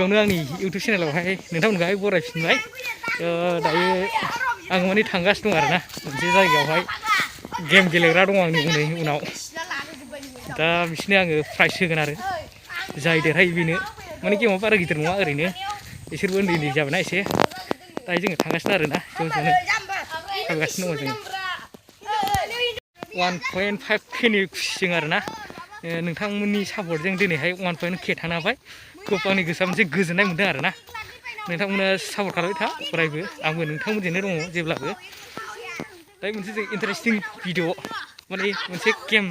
गिबियावनो आंनि इउटुब चेनेलावहाय नोंथांमोनखौहाय बरायफिनबाय दायो आं माने थांगासिनो दं आरोना मोनसे जायगायावहाय गेम गेलेग्रा दं आंनि उनाव दा बिसोरनो आङो प्राइज होगोन आरो जाय देरहायो बेनो माने गेमाव बारा गिदिर नङा ओरैनो बिसोरबो उन्दै जाबायना एसे दायो जोङो थांगासिनो आरोना ज'नो थांगासिनो दङ जोङो 1.5K नि खुसिजों आरोना नोंथांमोननि सापर्टजों दिनैहाय 1.K थांनो हाबाय खोब आंनि गोसोआ मोनसे गोजोननाय मोनदों आरोना नोंथांमोना सापर्ट खालामबाय था अरायबो आंबो नोंथांमोनजोंनो दङ जेब्लाबो दायो मोनसे जों इन्टारेस्टिं भिडिअ माने मोनसे गेम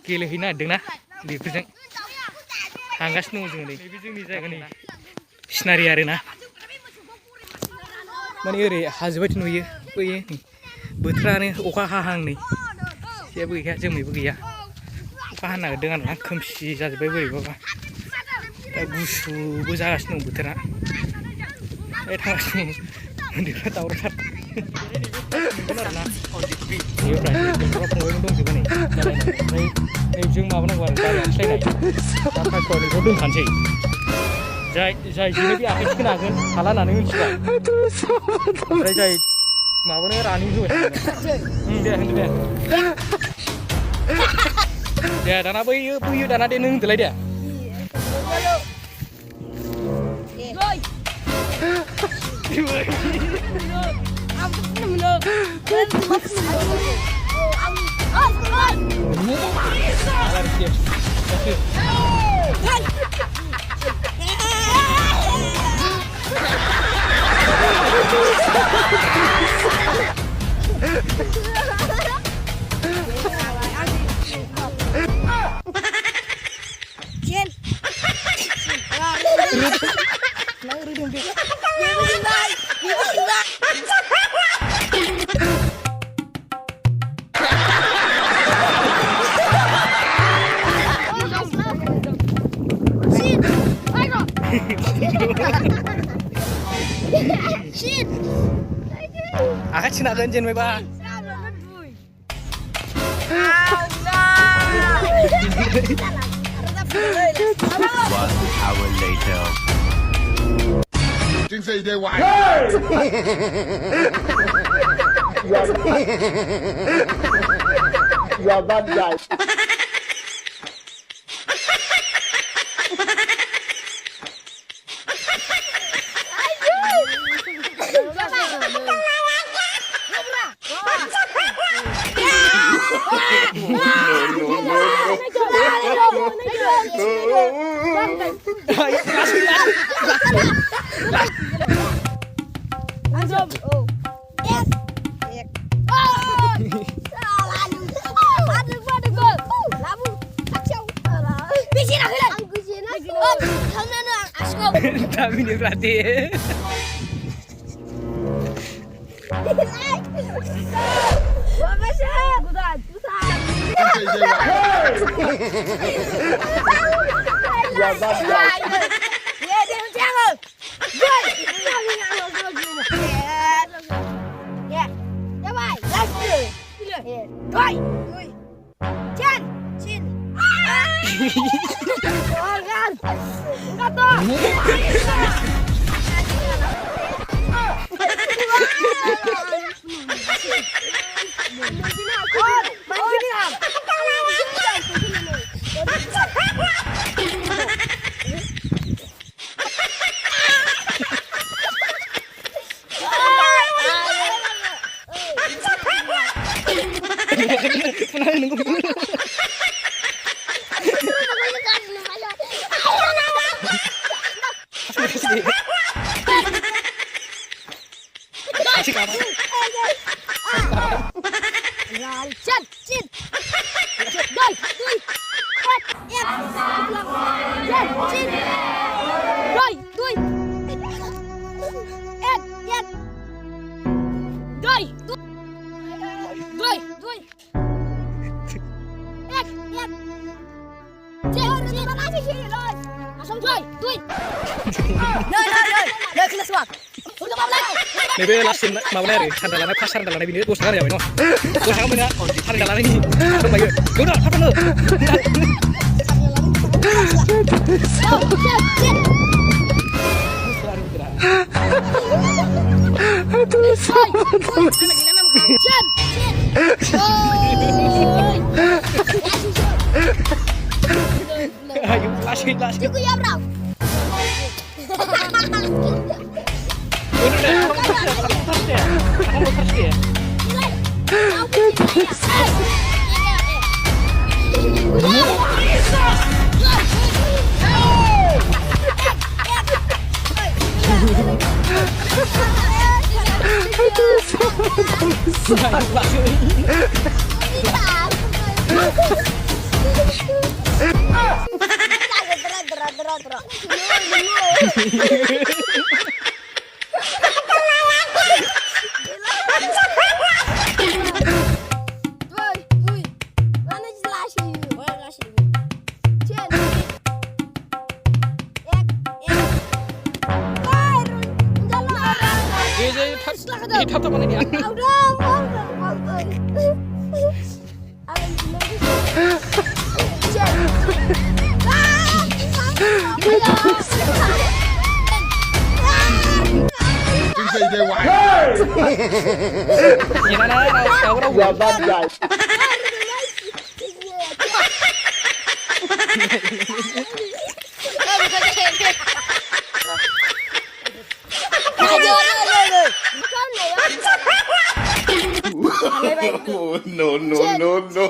गेलेहैनो नागिरदोंना बेफोरजों थांगासिनो दङ जोङो नैबे जोंनि जायगानि सिनारि आरोना माने ओरै हाजो बायदि नुयो बैयो बोथोरानो अखा हाहां नै जेबो गैया जोमैबो गैया अखा हानो नागिरदों आरोना खोमसि जाजोब्बाय बोरैबाबा दा गुसुबो जागासिनो दं बोथोरा थांगासिनो दं उन्दैफ्रा दावरावथार आरोना फंबायमोन दंजोबो नै ओमफ्राय नैबेजों माबानांगौ आरो गारि आखिलायनाय दा फाइभखौ दोनखानोसै जाय जेनो बे आखाइ थिखोनो हागोन हाला होननानै मिथिबाय ओमफ्राय जाय माबानो रानिं होबाय दे होनदो दे दाना बैयो दाना दे नों होनदोलाय दे आखाइ थिखोनो हागोन जेनबायबा 1 hour later. Things say they white. You are bad guy. Tapi ini berarti Nebe lasin mauna re sandal lana pas sandal lana bini bos ngare ya bino bos ngare bina sandal lana ini dong bayu udah apa lo Ayo langsung. Cukup ya bro. Udah kamu terus ya. Kamu terus ya. Ini mana dia? Gimana? Jabat guys. Oh, no, no, no, no.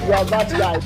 Jabat guys.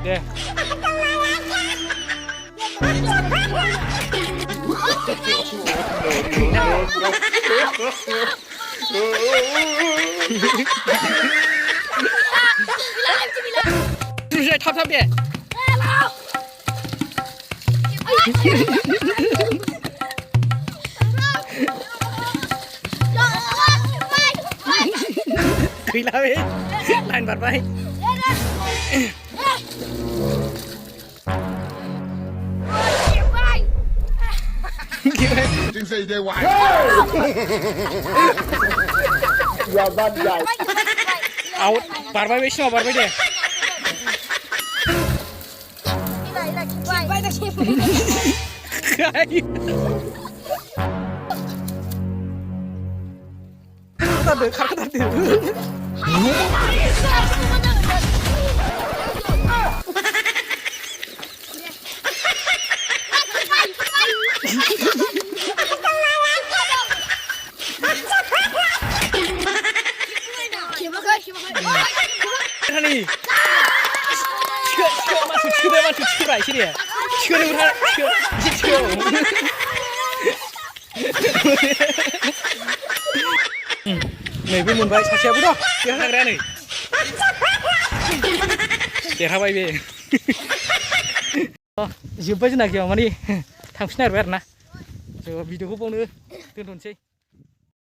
Deh. Terus tap dia. Gila weh. Lain barbai. Jabat guys. Out. Barbai weh semua barbai deh. Kai. Kata deh. Nih. masuk cikai sini ya. Cikai berharap cikai. Nैबे मोनबाय सासेयाबो दं बे हाग्राया नै देरहाबाय बे जोब्बाय जोंना गेमा माने थांफिन नागिरबाय आरोना भिडिअखौ बावनो दोनथ'नोसै